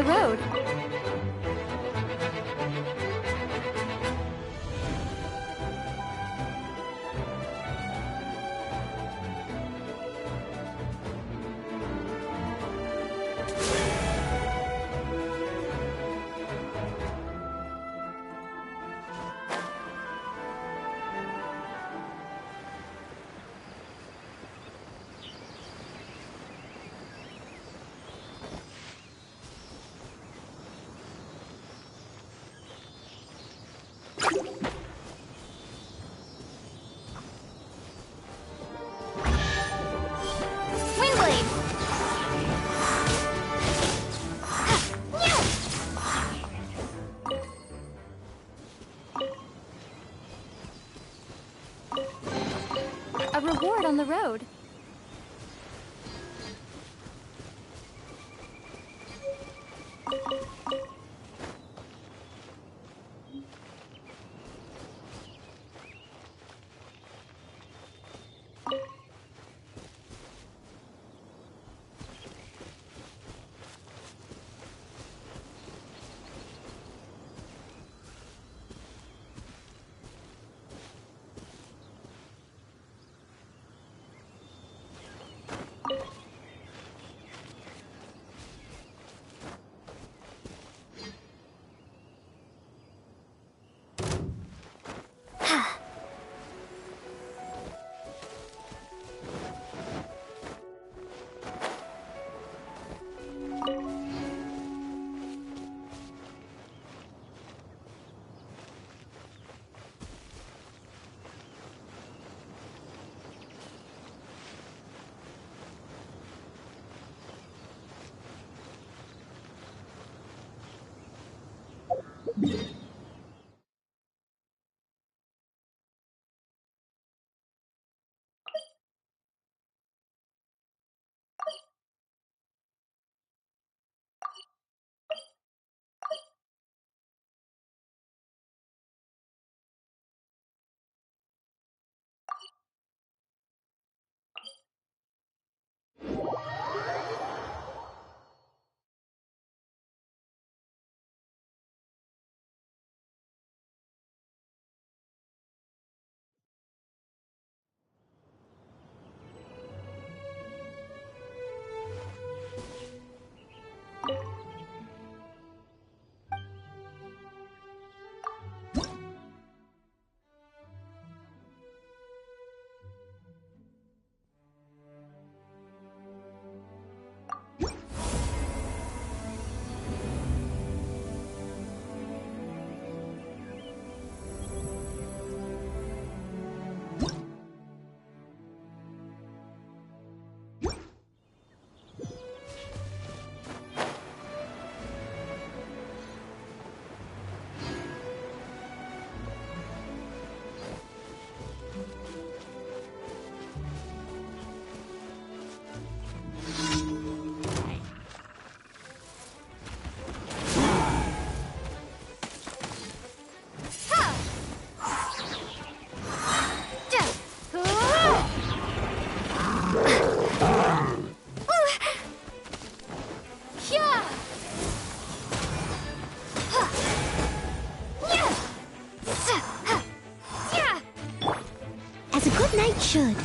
road. A reward on the road. Knight should.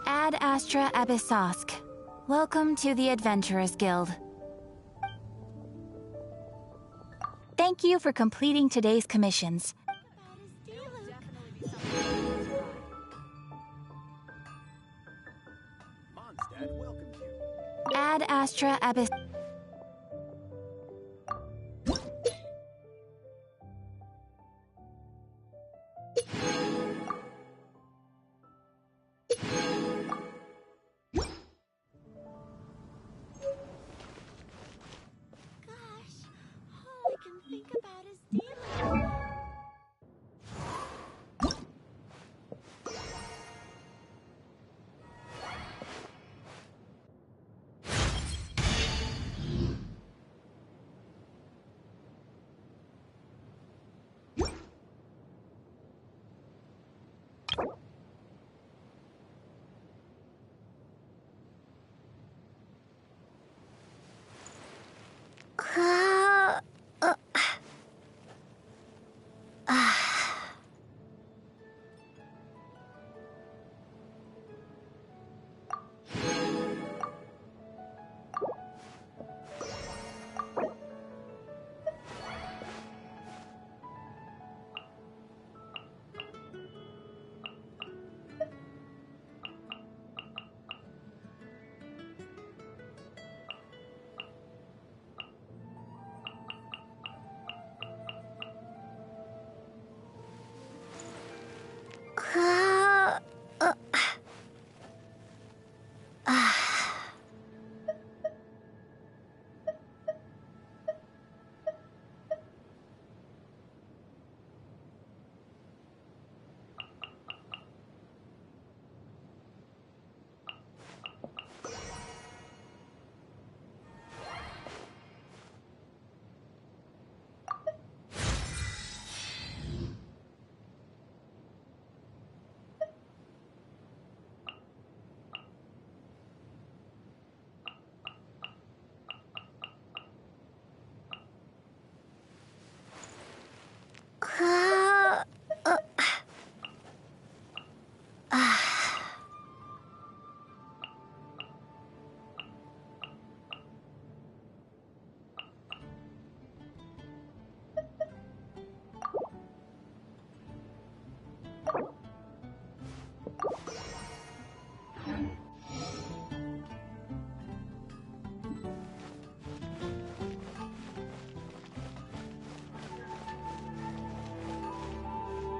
Ad Astra Abyssosk. Welcome to the Adventurers Guild. Thank you for completing today's commissions. Mondstadt welcomes you. Ad Astra Abyss. Gosh, all I can think about is dealing.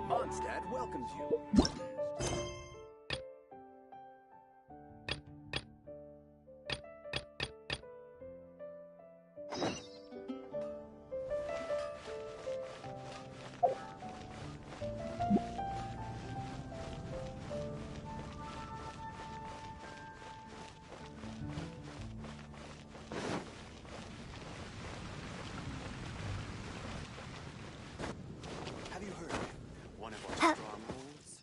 Mondstadt welcomes you. Have you heard one of our strongholds?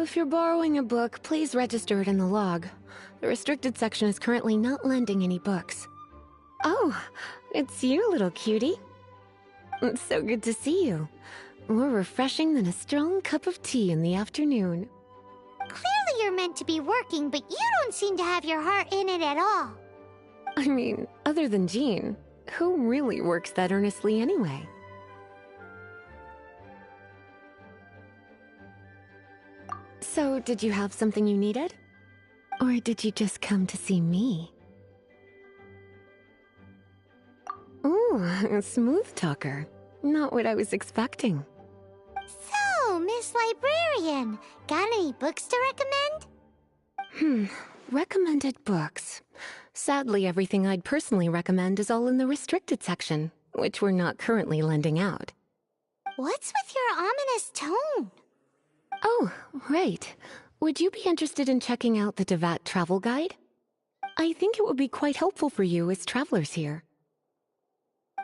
if you're borrowing a book, please register it in the log. The restricted section is currently not lending any books. Oh, it's you, little cutie. It's so good to see you. More refreshing than a strong cup of tea in the afternoon. Clearly you're meant to be working, but you don't seem to have your heart in it at all. I mean, other than Jean, who really works that earnestly anyway? So, did you have something you needed? Or did you just come to see me? Ooh, a smooth talker. Not what I was expecting. So, Miss Librarian, got any books to recommend? Recommended books. Sadly, everything I'd personally recommend is all in the restricted section, which we're not currently lending out. What's with your ominous tone? Oh, right. Would you be interested in checking out the Devat travel guide? I think it would be quite helpful for you as travelers here.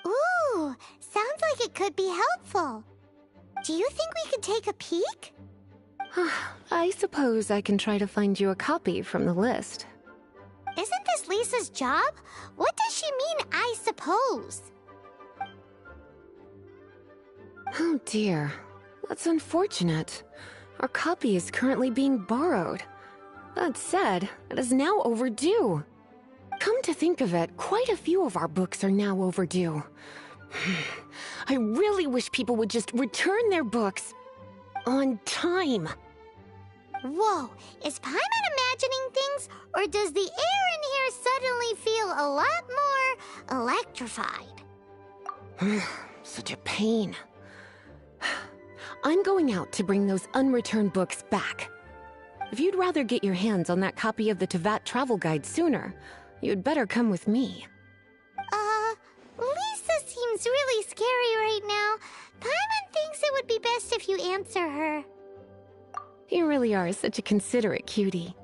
Ooh, sounds like it could be helpful. Do you think we could take a peek? I suppose I can try to find you a copy from the list. Isn't this Lisa's job? What does she mean, I suppose? Oh dear, that's unfortunate. Our copy is currently being borrowed. That said, it is now overdue. Come to think of it, quite a few of our books are now overdue. I really wish people would just return their books on time. Whoa, is Paimon imagining things, or does the air in here suddenly feel a lot more electrified? Such a pain. I'm going out to bring those unreturned books back. If you'd rather get your hands on that copy of the Tevat travel guide sooner, you'd better come with me. Lisa seems really scary right now. Paimon thinks it would be best if you answer her. You really are such a considerate cutie.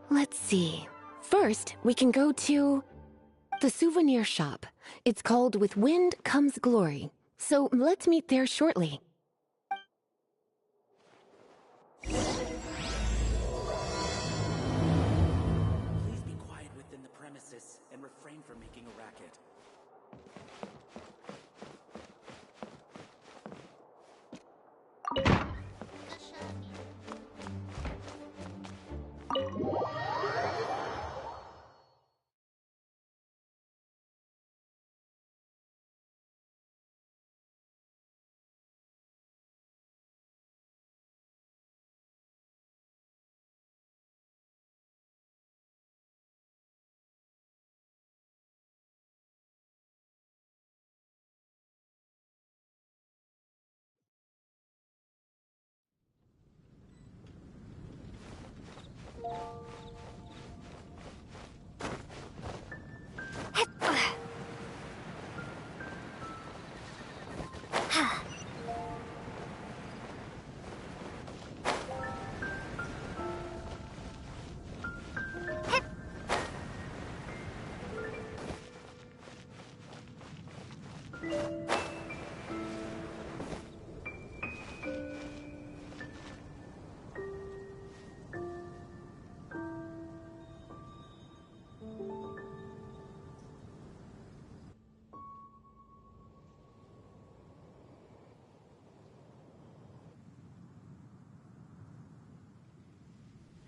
Let's see. First, we can go to the souvenir shop. It's called With Wind Comes Glory. So let's meet there shortly. Please be quiet within the premises and refrain from making a racket.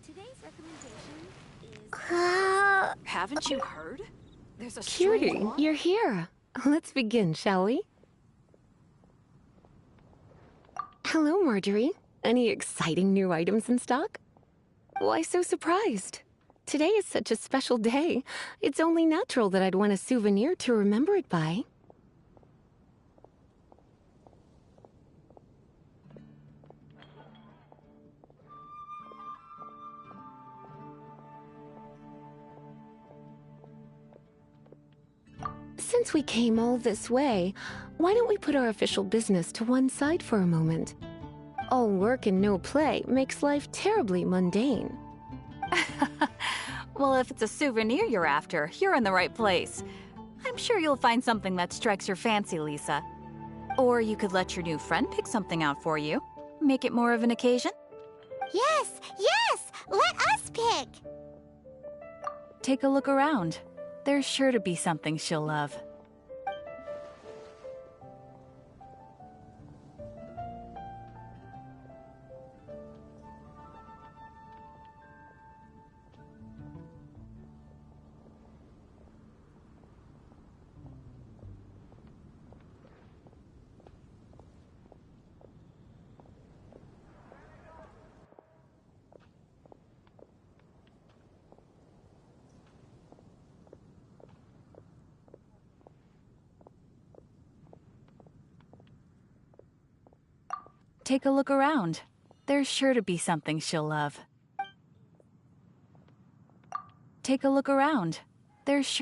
Today's recommendation is... Haven't you heard? There's a Cutie, strange law. you're here. Let's begin, shall we? Hello, Marjorie. Any exciting new items in stock? Why so surprised? Today is such a special day. It's only natural that I'd want a souvenir to remember it by. Since we came all this way, why don't we put our official business to one side for a moment? All work and no play makes life terribly mundane. Well, if it's a souvenir you're after, you're in the right place. I'm sure you'll find something that strikes your fancy, Lisa. Or you could let your new friend pick something out for you. Make it more of an occasion. Yes, yes! Let us pick! Take a look around. There's sure to be something she'll love. Take a look around. There's sure to be something she'll love. Take a look around. There's sure...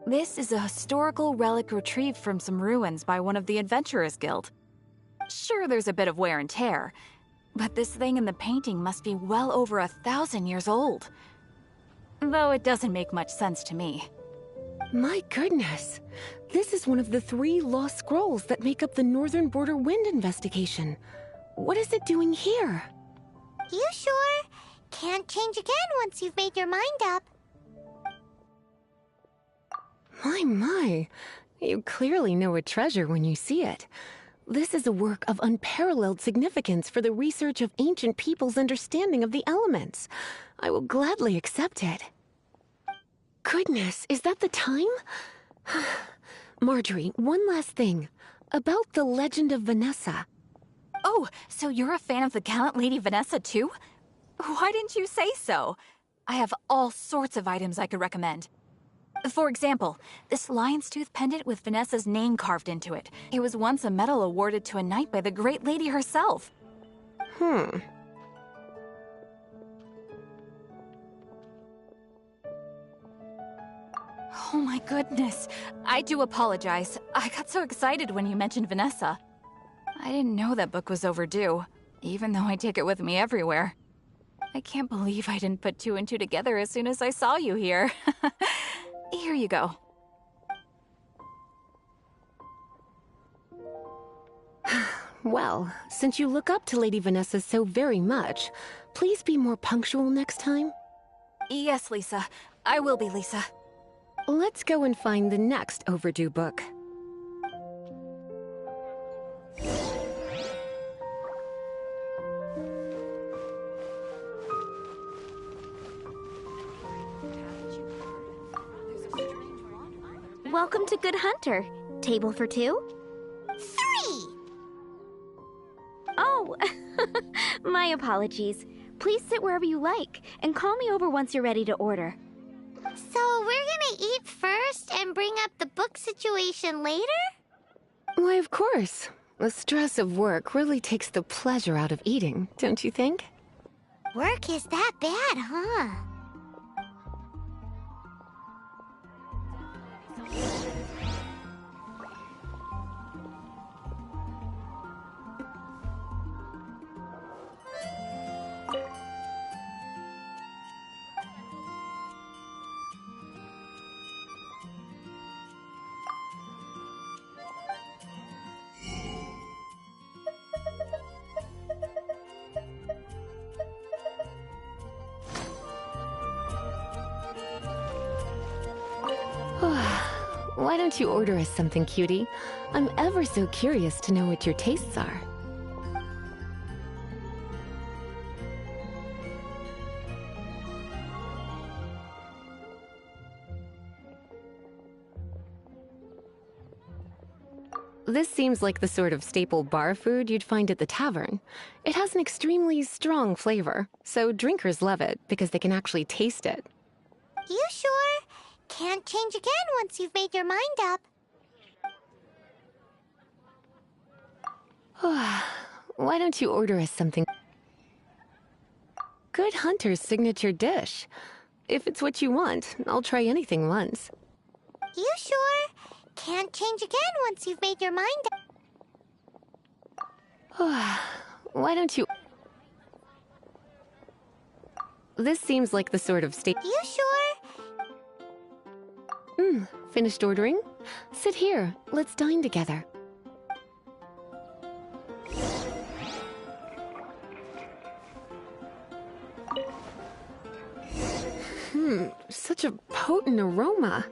This is a historical relic retrieved from some ruins by one of the Adventurers Guild. Sure, there's a bit of wear and tear, but this thing in the painting must be well over 1,000 years old. Though it doesn't make much sense to me. My goodness. This is one of the 3 lost scrolls that make up the Northern Border Wind investigation. What is it doing here? You sure? Can't change again once you've made your mind up. My. You clearly know a treasure when you see it. This is a work of unparalleled significance for the research of ancient people's understanding of the elements. I will gladly accept it. Goodness, is that the time? Marjorie, one last thing. About the legend of Vanessa. Oh, so you're a fan of the gallant Lady Vanessa too? Why didn't you say so? I have all sorts of items I could recommend. For example, this lion's tooth pendant with Vanessa's name carved into it. It was once a medal awarded to a knight by the great lady herself. Oh my goodness. I do apologize. I got so excited when you mentioned Vanessa. I didn't know that book was overdue, even though I take it with me everywhere. I can't believe I didn't put 2 and 2 together as soon as I saw you here. Here you go. Well, since you look up to Lady Vanessa so very much, please be more punctual next time. Yes, Lisa. I will be, Lisa. Let's go and find the next overdue book. Welcome to Good Hunter. Table for 2? 3! Oh, my apologies. Please sit wherever you like, and call me over once you're ready to order. So we're gonna eat first and bring up the book situation later? Why, of course. The stress of work really takes the pleasure out of eating, don't you think? Work is that bad, huh? Why don't you order us something, cutie? I'm ever so curious to know what your tastes are. This seems like the sort of staple bar food you'd find at the tavern. It has an extremely strong flavor, so drinkers love it because they can actually taste it. You sure? Can't change again once you've made your mind up. Why don't you order us something? Good Hunter's signature dish. If it's what you want, I'll try anything once. You sure? Can't change again once you've made your mind up. Why don't you... This seems like the sort of state... You sure? Finished ordering? Sit here. Let's dine together. Such a potent aroma.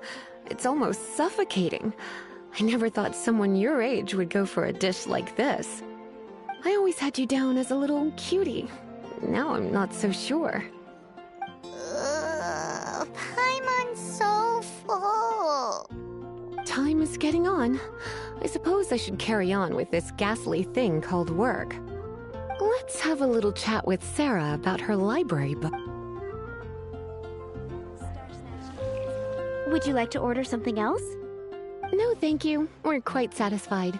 It's almost suffocating. I never thought someone your age would go for a dish like this. I always had you down as a little cutie. Now I'm not so sure. Paimon's so full. Time is getting on. I suppose I should carry on with this ghastly thing called work. Let's have a little chat with Sarah about her library book. Would you like to order something else? No, thank you. We're quite satisfied.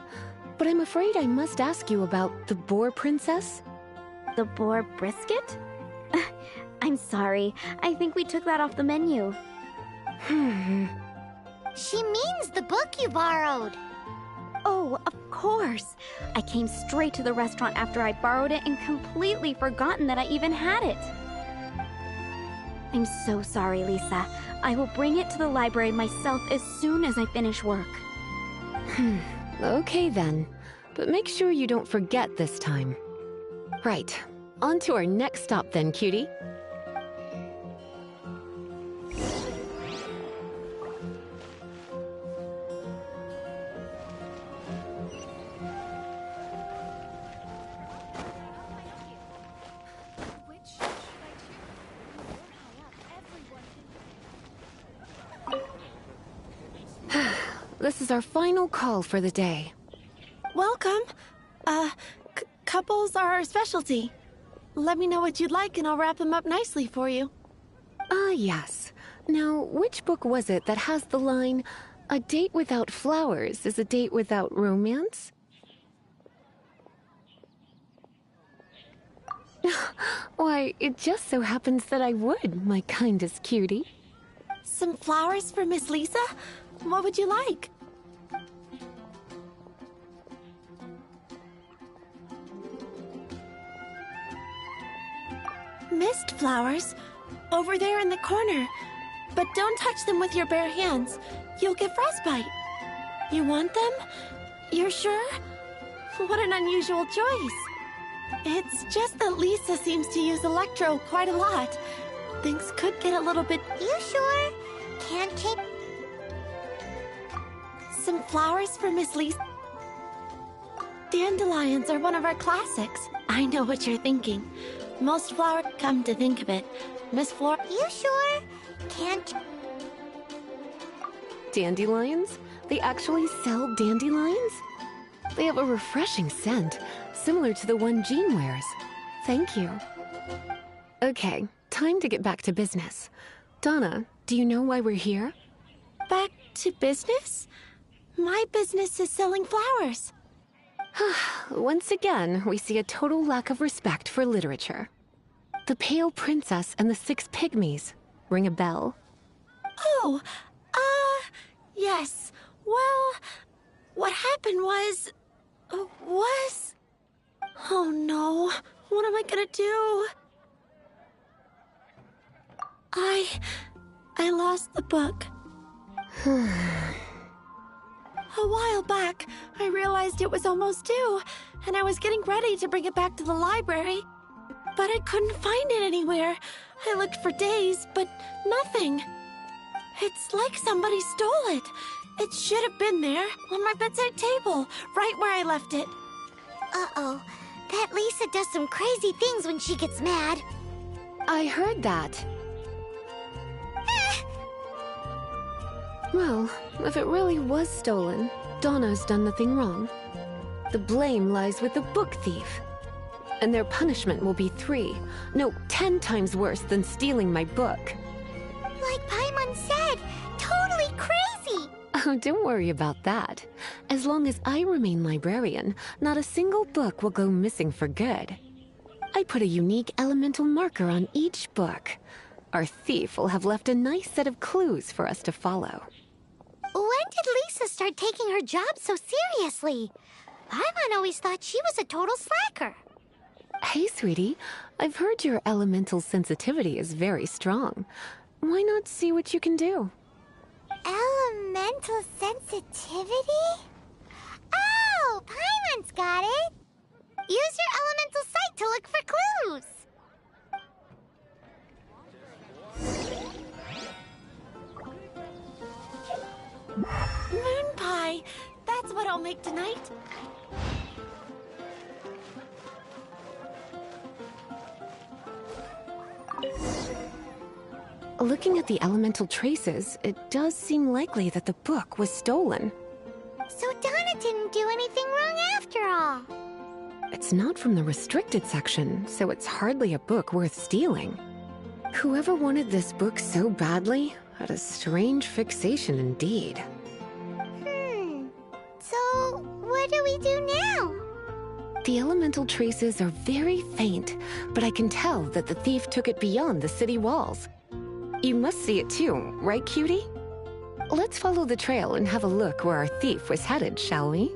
But I'm afraid I must ask you about the Boar Princess. The boar brisket? I'm sorry. I think we took that off the menu. She means the book you borrowed. Oh, of course. I came straight to the restaurant after I borrowed it and completely forgotten that I even had it. I'm so sorry, Lisa. I will bring it to the library myself as soon as I finish work. Okay then. But make sure you don't forget this time. Right. On to our next stop then, cutie. This is our final call for the day. Welcome. Couples are our specialty. Let me know what you'd like and I'll wrap them up nicely for you. Yes. Now, which book was it that has the line, "A date without flowers is a date without romance"? Why, it just so happens that I would, my kindest cutie. Some flowers for Miss Lisa? What would you like? Mist flowers? Over there in the corner. But don't touch them with your bare hands. You'll get frostbite. You want them? You're sure? What an unusual choice. It's just that Lisa seems to use electro quite a lot. Things could get a little bit... You sure? Can't change... Some flowers for Miss Lisa. Dandelions are one of our classics. I know what you're thinking. Most flowers, come to think of it. Miss Flora... You sure? Can't... Dandelions? They actually sell dandelions? They have a refreshing scent, similar to the one Jean wears. Thank you. Okay, time to get back to business. Donna, do you know why we're here? Back to business? My business is selling flowers. Once again, we see a total lack of respect for literature. The Pale Princess and the Six Pygmies. Ring a bell? Oh, yes. Well, what happened was... Oh no, what am I gonna do? I lost the book. A while back, I realized it was almost due, and I was getting ready to bring it back to the library. But I couldn't find it anywhere. I looked for days, but nothing. It's like somebody stole it. It should have been there, on my bedside table, right where I left it. Uh-oh. That Lisa does some crazy things when she gets mad. I heard that. Well, if it really was stolen, Donna's done nothing wrong. The blame lies with the book thief. And their punishment will be 10 times worse than stealing my book. Like Paimon said, totally crazy! Oh, don't worry about that. As long as I remain librarian, not a single book will go missing for good. I put a unique elemental marker on each book. Our thief will have left a nice set of clues for us to follow. When did Lisa start taking her job so seriously. Paimon always thought she was a total slacker. Hey, sweetie. I've heard your elemental sensitivity is very strong. Why not see what you can do? Elemental sensitivity? Oh, Paimon's got it! Use your elemental sight to look for clues! Moon pie! That's what I'll make tonight. Looking at the elemental traces, it does seem likely that the book was stolen. So Donna didn't do anything wrong after all. It's not from the restricted section, so it's hardly a book worth stealing. Whoever wanted this book so badly had a strange fixation indeed. So, what do we do now? The elemental traces are very faint, but I can tell that the thief took it beyond the city walls. You must see it too, right, cutie? Let's follow the trail and have a look where our thief was headed, shall we?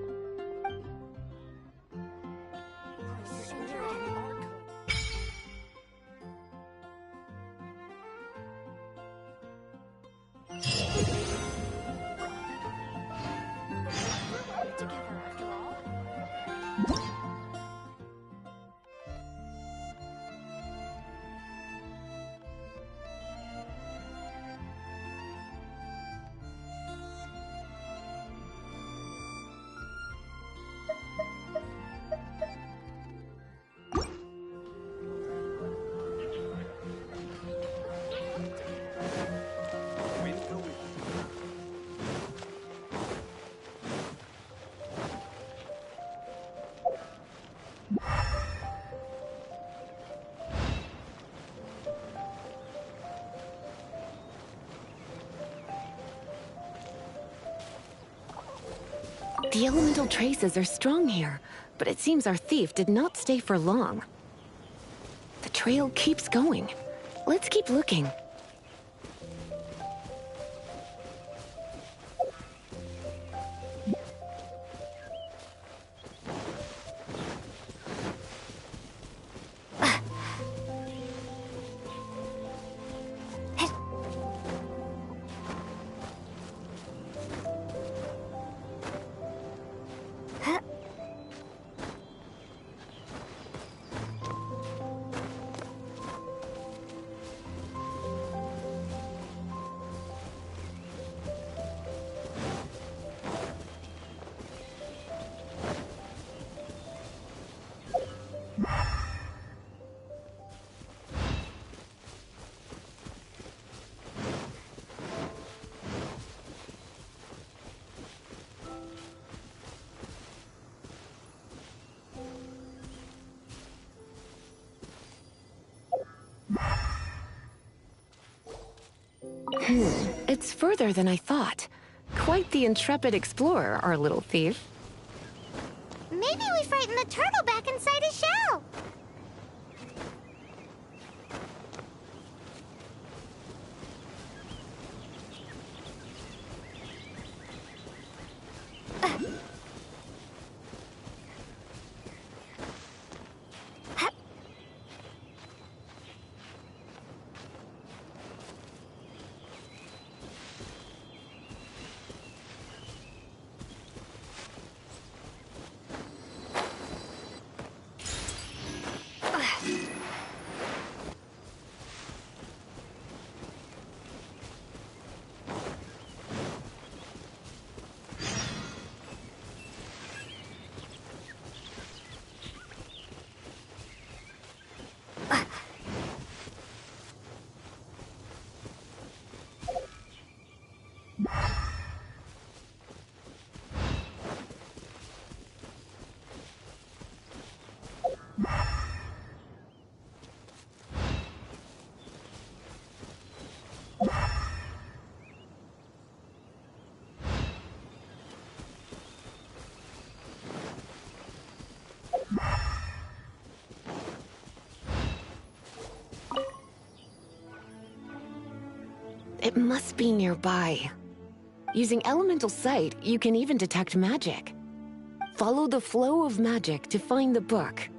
The elemental traces are strong here, but it seems our thief did not stay for long. The trail keeps going. Let's keep looking. It's further than I thought. Quite the intrepid explorer, our little thief. Maybe we frightened the turtle back inside his shell. It must be nearby. Using elemental sight, you can even detect magic. Follow the flow of magic to find the book.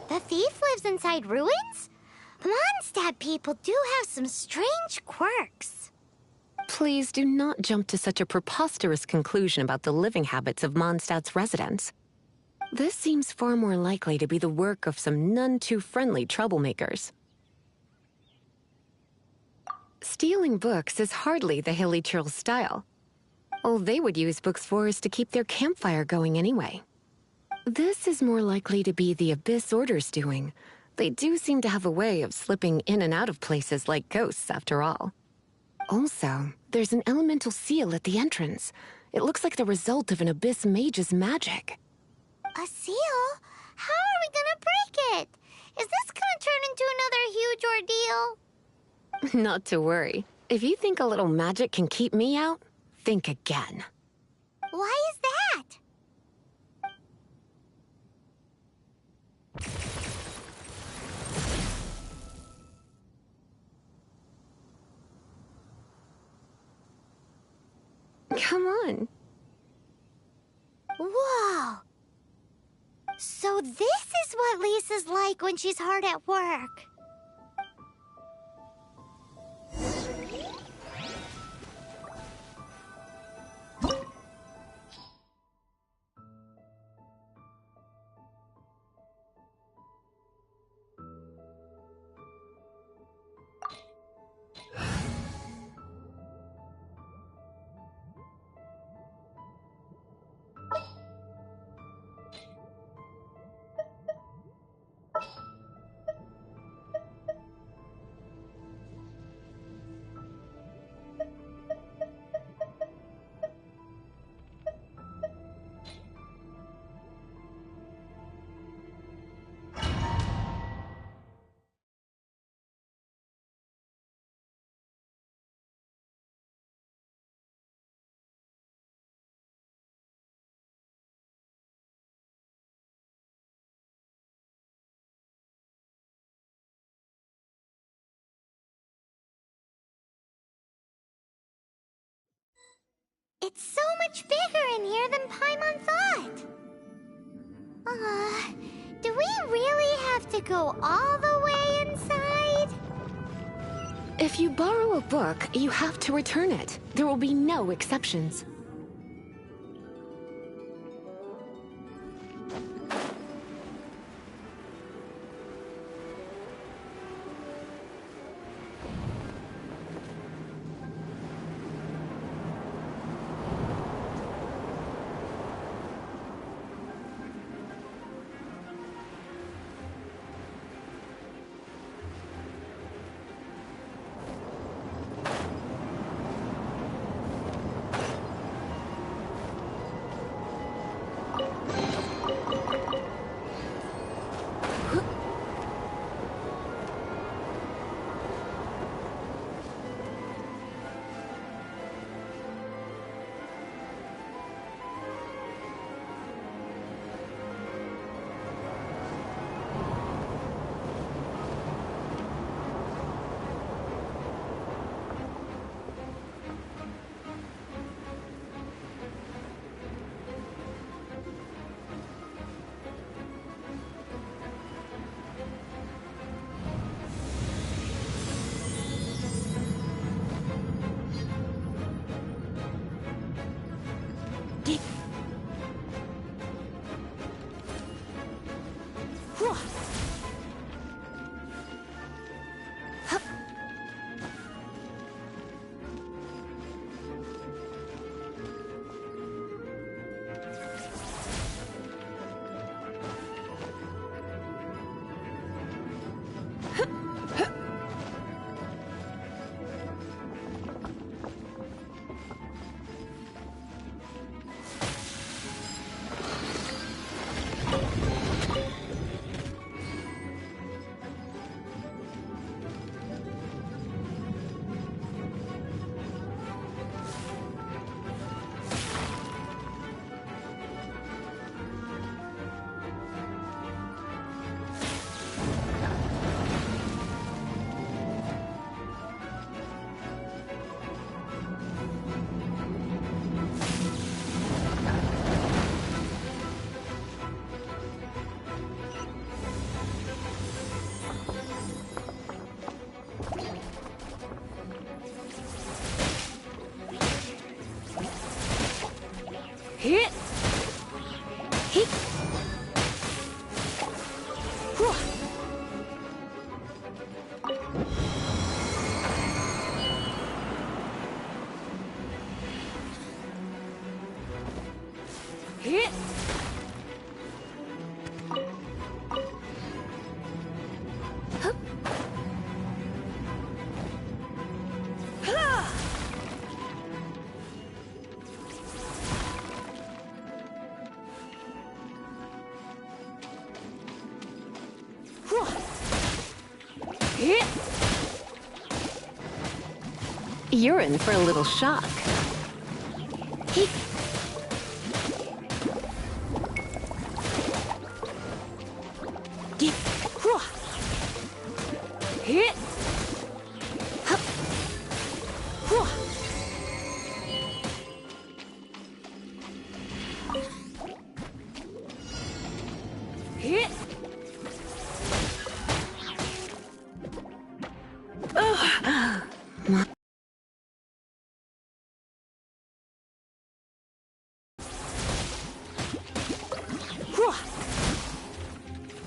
The thief lives inside ruins? Mondstadt people do have some strange quirks. Please do not jump to such a preposterous conclusion about the living habits of Mondstadt's residents. This seems far more likely to be the work of some none-too-friendly troublemakers. Stealing books is hardly the Hilly Churl's style. All they would use books for is to keep their campfire going anyway. This is more likely to be the Abyss Order's doing. They do seem to have a way of slipping in and out of places like ghosts, after all. Also, there's an elemental seal at the entrance. It looks like the result of an Abyss mage's magic. A seal? How are we gonna break it? Is this gonna turn into another huge ordeal? Not to worry. If you think a little magic can keep me out, think again. Why is that? Come on. Whoa! So this is what Lisa's like when she's hard at work. It's so much bigger in here than Paimon thought. Do we really have to go all the way inside? If you borrow a book, you have to return it. There will be no exceptions. Hee. Whew. Hit. Hup. Ha. Hit. You're in for a little shock. Hit. Hit. Hup. Whew. Hit.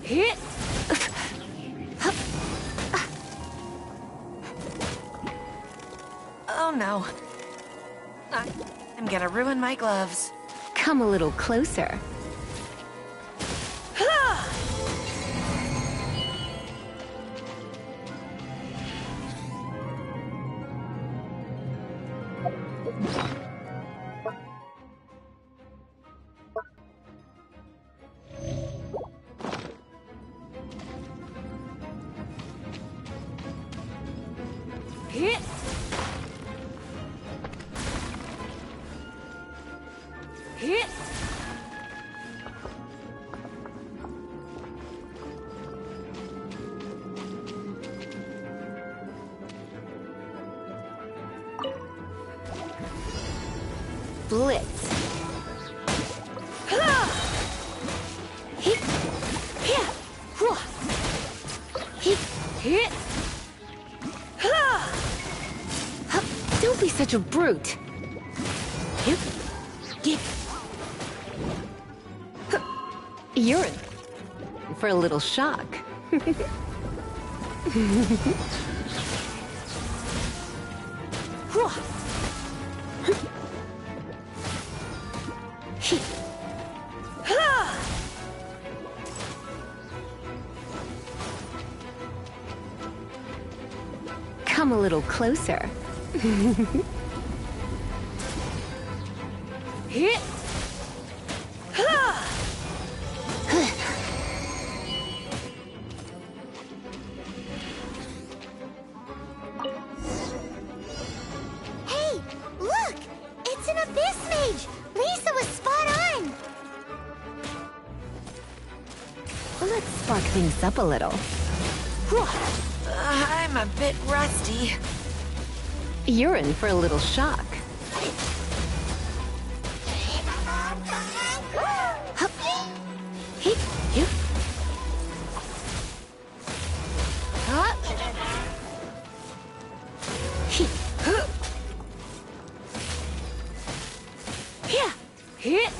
Hit. Oh no. I'm gonna ruin my gloves. Come a little closer. Hit. Hit. Blitz. Hit. Yeah. Hit. Hit. Don't be such a brute. Yep. Get. You're in for a little shock. Come a little closer. Hit. Hey, look! It's an abyss mage! Lisa was spot on! Let's spark things up a little. I'm a bit rusty. You're in for a little shock. Hup. Hit. Yep. Hup. Hit. Hup. Yeah. Hit.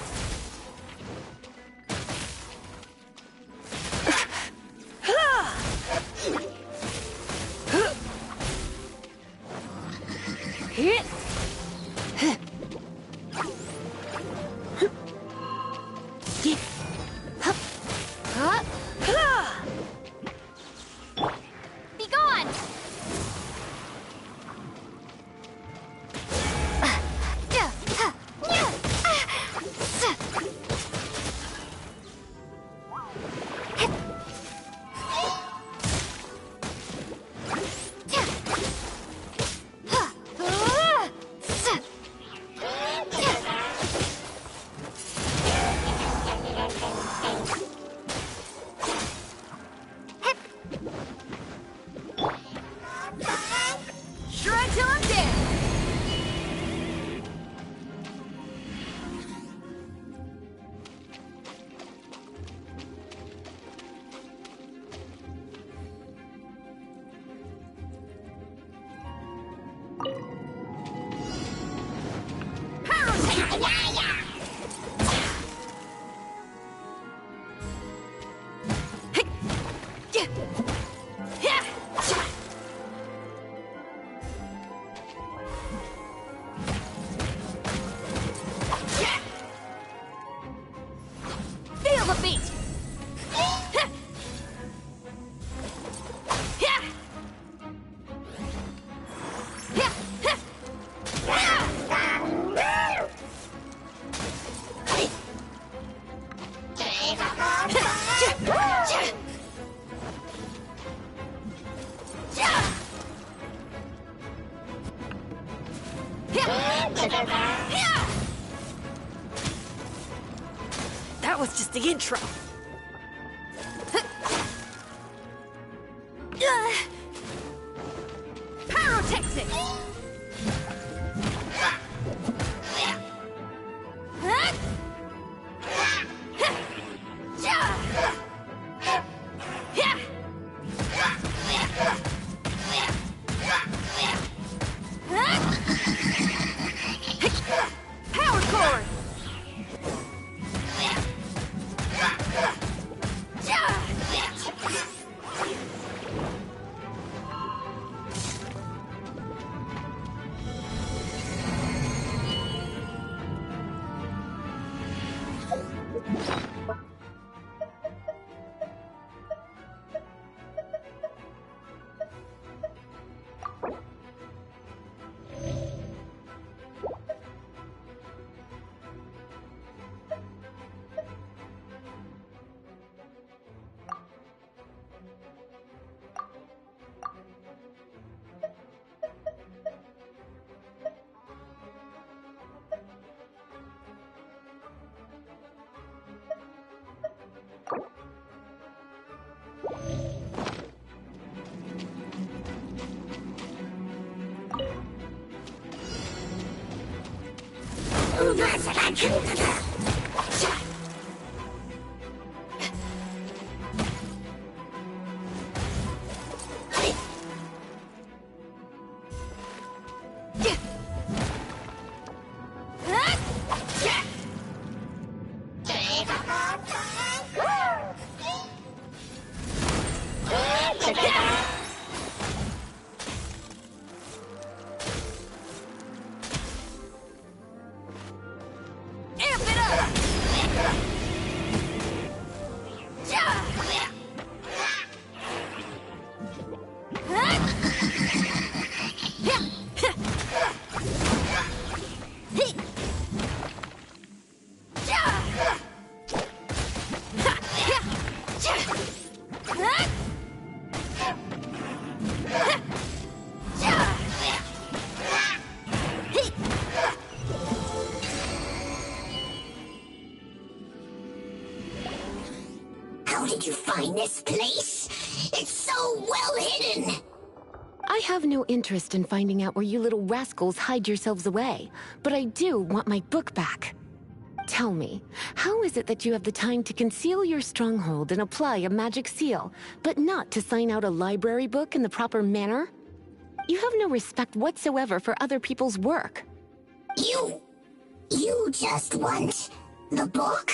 Hit. Feel the beat! That was just the intro. Pyrotechnic! Power cord! How did you find this place? It's so well hidden! I have no interest in finding out where you little rascals hide yourselves away, but I do want my book back. Tell me, how is it that you have the time to conceal your stronghold and apply a magic seal, but not to sign out a library book in the proper manner? You have no respect whatsoever for other people's work. You just want the book?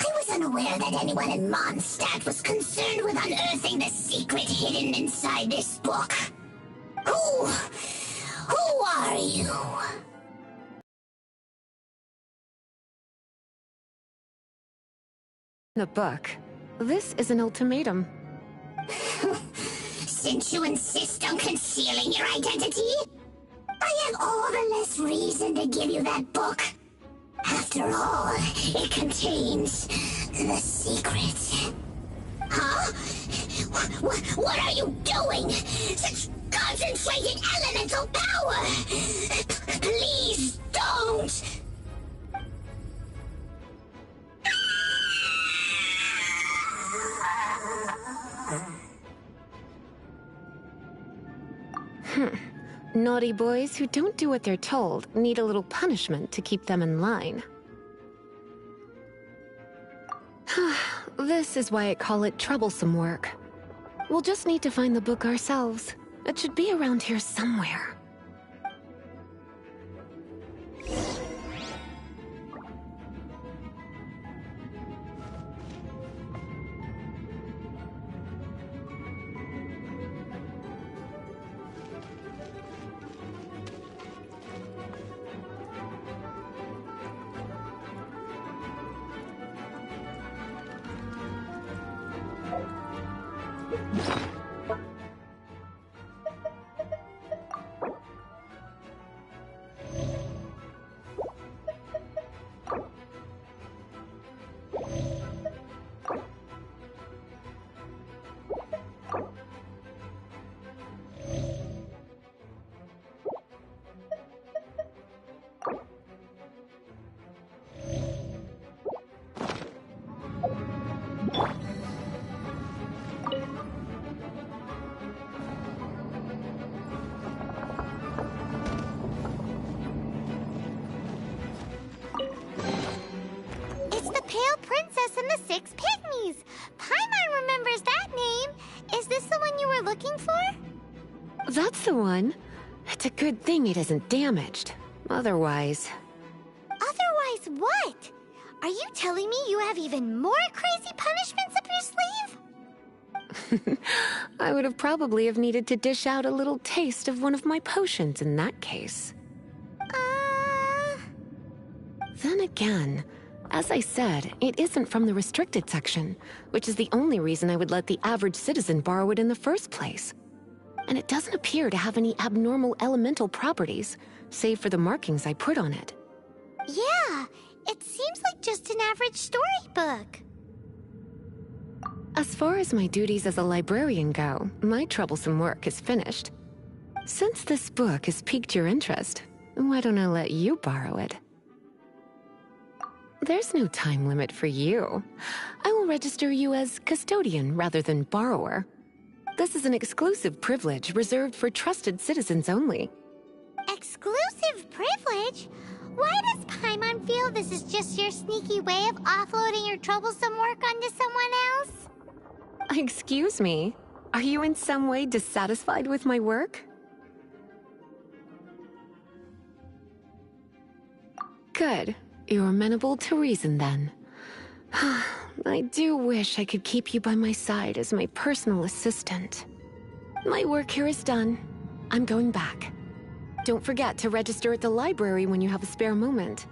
I was unaware that anyone in Mondstadt was concerned with unearthing the secret hidden inside this book. Who are you? The book. This is an ultimatum. Since you insist on concealing your identity, I have all the less reason to give you that book. After all, it contains the secret. Huh? What are you doing? Such concentrated elemental power! Please don't! Naughty boys who don't do what they're told need a little punishment to keep them in line. This is why I call it troublesome work. We'll just need to find the book ourselves. It should be around here somewhere. It's the Pale Princess and the Six Pygmies! Paimon remembers that name! Is this the one you were looking for? That's the one. It's a good thing it isn't damaged. Otherwise... Otherwise what? Are you telling me you have even more crazy punishments up your sleeve? I would have probably have needed to dish out a little taste of one of my potions in that case. Then again, as I said, it isn't from the restricted section, which is the only reason I would let the average citizen borrow it in the first place. And it doesn't appear to have any abnormal elemental properties, save for the markings I put on it. Yeah, it seems like just an average storybook. As far as my duties as a librarian go, my troublesome work is finished. Since this book has piqued your interest, why don't I let you borrow it? There's no time limit for you. I will register you as custodian rather than borrower. This is an exclusive privilege reserved for trusted citizens only. Exclusive privilege? Why does Paimon feel this is just your sneaky way of offloading your troublesome work onto someone else? Excuse me, are you in some way dissatisfied with my work? Good. You're amenable to reason then. I do wish I could keep you by my side as my personal assistant. My work here is done. I'm going back. Don't forget to register at the library when you have a spare moment.